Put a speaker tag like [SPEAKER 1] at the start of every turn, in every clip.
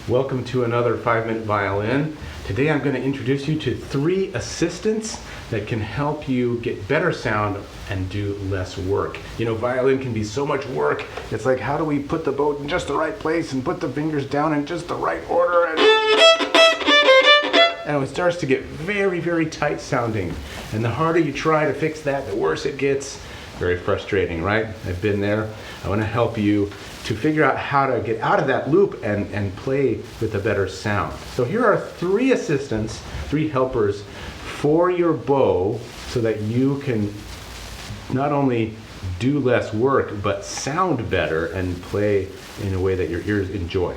[SPEAKER 1] Welcome to another 5-Minute Violin. Today I'm going to introduce you to 3 assistants that can help you get better sound and do less work. You know, violin can be so much work. It's like, how do we put the bow in just the right place and put the fingers down in just the right order? And it starts to get very, very tight sounding. And the harder you try to fix that, the worse it gets. Very frustrating, right? I've been there. I want to help you to figure out how to get out of that loop and play with a better sound. So here are 3 assistants, 3 helpers for your bow so that you can not only do less work, but sound better and play in a way that your ears enjoy.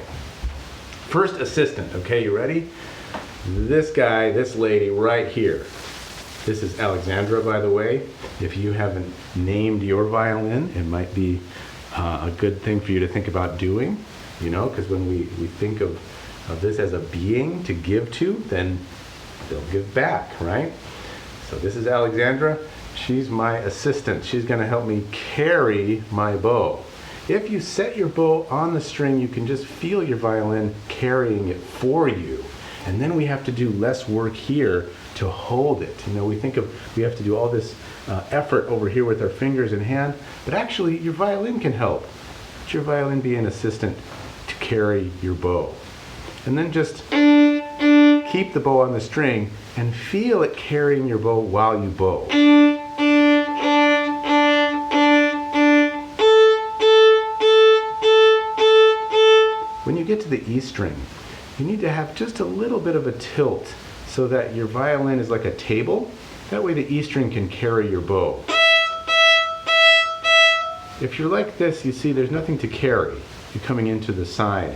[SPEAKER 1] First assistant, okay, you ready? This guy, this lady right here. This is Alexandra, by the way. If you haven't named your violin, it might be a good thing for you to think about doing, you know, because when we think of this as a being to give to, then they'll give back, right? So this is Alexandra. She's my assistant. She's going to help me carry my bow. If you set your bow on the string, you can just feel your violin carrying it for you. And then we have to do less work here to hold it. You know, we think of, we have to do all this effort over here with our fingers and hand, but actually your violin can help. Let your violin be an assistant to carry your bow. And then just keep the bow on the string and feel it carrying your bow while you bow. When you get to the E string, you need to have just a little bit of a tilt so that your violin is like a table. That way the E string can carry your bow. If you're like this, you see there's nothing to carry. You're coming into the side.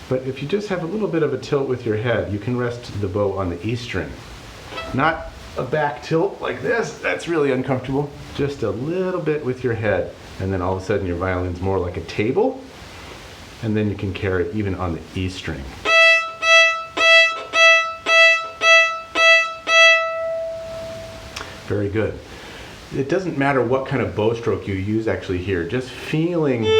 [SPEAKER 1] But if you just have a little bit of a tilt with your head, you can rest the bow on the E string. Not a back tilt like this, that's really uncomfortable. Just a little bit with your head, and then all of a sudden your violin's more like a table, and then you can carry it even on the E string. Very good. It doesn't matter what kind of bow stroke you use actually here, just feeling. You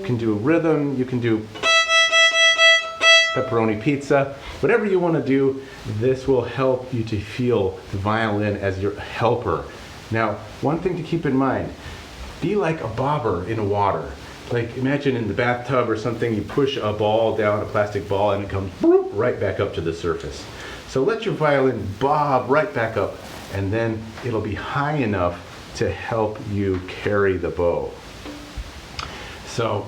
[SPEAKER 1] can do a rhythm, you can do pepperoni pizza, whatever you want to do, this will help you to feel the violin as your helper. Now, one thing to keep in mind, be like a bobber in water. Like imagine in the bathtub or something, you push a ball down, a plastic ball, and it comes right back up to the surface. So let your violin bob right back up, and then it'll be high enough to help you carry the bow. So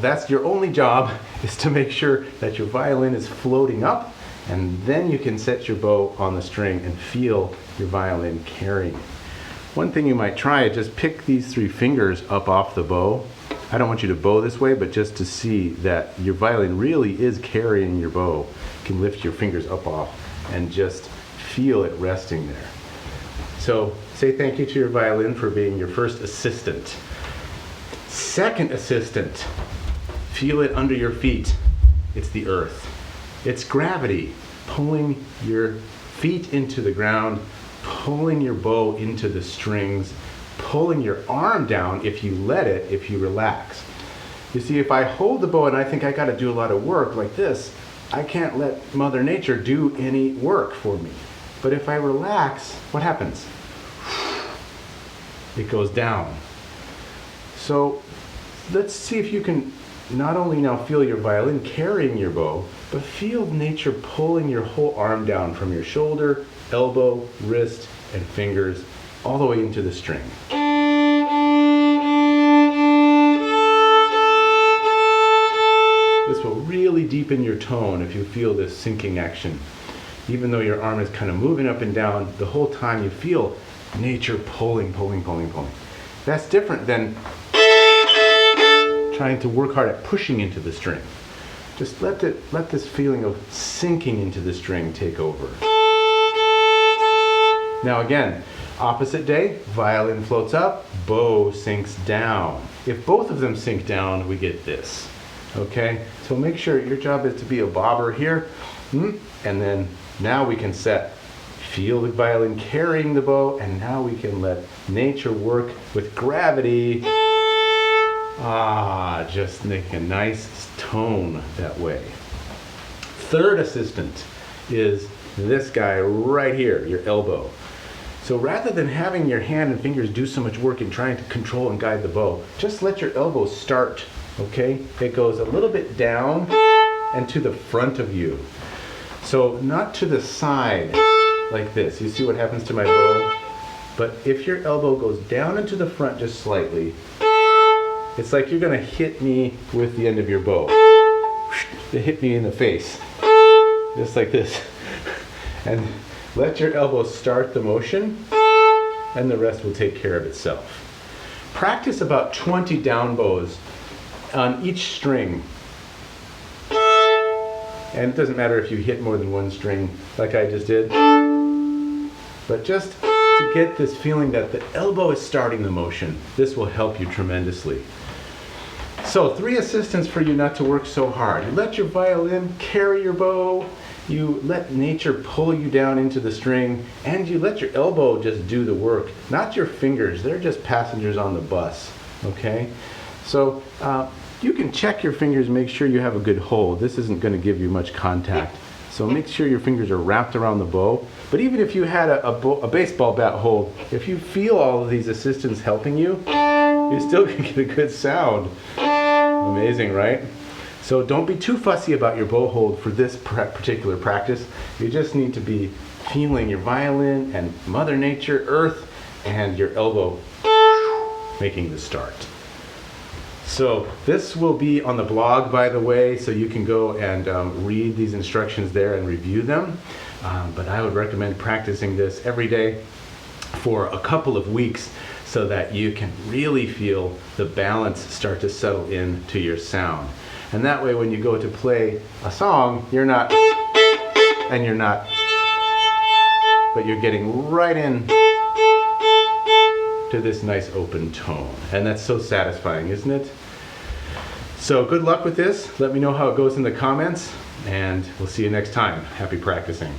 [SPEAKER 1] that's your only job, is to make sure that your violin is floating up, and then you can set your bow on the string and feel your violin carrying it. One thing you might try is just pick these 3 fingers up off the bow. I don't want you to bow this way, but just to see that your violin really is carrying your bow. You can lift your fingers up off and just feel it resting there. So say thank you to your violin for being your first assistant. Second assistant, feel it under your feet. It's the earth. It's gravity pulling your feet into the ground, pulling your bow into the strings, pulling your arm down if you let it, if you relax. You see, if I hold the bow and I think I got to do a lot of work like this, I can't let Mother Nature do any work for me. But if I relax, what happens? It goes down. So let's see if you can not only now feel your violin carrying your bow, but feel nature pulling your whole arm down from your shoulder, elbow, wrist, and fingers all the way into the string. This will really deepen your tone if you feel this sinking action. Even though your arm is kind of moving up and down, the whole time you feel nature pulling, pulling, pulling, pulling. That's different than trying to work hard at pushing into the string. Just let this feeling of sinking into the string take over. Now again, opposite day, violin floats up, bow sinks down. If both of them sink down, we get this. Okay? So make sure your job is to be a bobber here, and then now we can set Feel the violin carrying the bow, and now we can let nature work with gravity. Just make a nice tone that way. Third assistant is this guy right here, your elbow. So rather than having your hand and fingers do so much work in trying to control and guide the bow, just let your elbow start, okay? It goes a little bit down and to the front of you. So not to the side like this. You see what happens to my bow? But if your elbow goes down and to the front just slightly, it's like you're gonna hit me with the end of your bow. It hit me in the face, just like this. And let your elbow start the motion, and the rest will take care of itself. Practice about 20 down bows on each string. And it doesn't matter if you hit more than one string like I just did, but just to get this feeling that the elbow is starting the motion, this will help you tremendously. So 3 assistants for you not to work so hard. You let your violin carry your bow, you let nature pull you down into the string, and you let your elbow just do the work, not your fingers. They're just passengers on the bus, okay? So you can check your fingers, make sure you have a good hold. This isn't going to give you much contact. So make sure your fingers are wrapped around the bow. But even if you had a baseball bat hold, if you feel all of these assistants helping you, you still can get a good sound. Amazing, right? So don't be too fussy about your bow hold for this particular practice. You just need to be feeling your violin and Mother Nature, Earth, and your elbow making the start. So this will be on the blog, by the way, so you can go and read these instructions there and review them. But I would recommend practicing this every day for a couple of weeks so that you can really feel the balance start to settle into your sound. And that way when you go to play a song, you're not, and you're not, but you're getting right in to this nice open tone. And that's so satisfying, isn't it? So good luck with this. Let me know how it goes in the comments, and we'll see you next time. Happy practicing.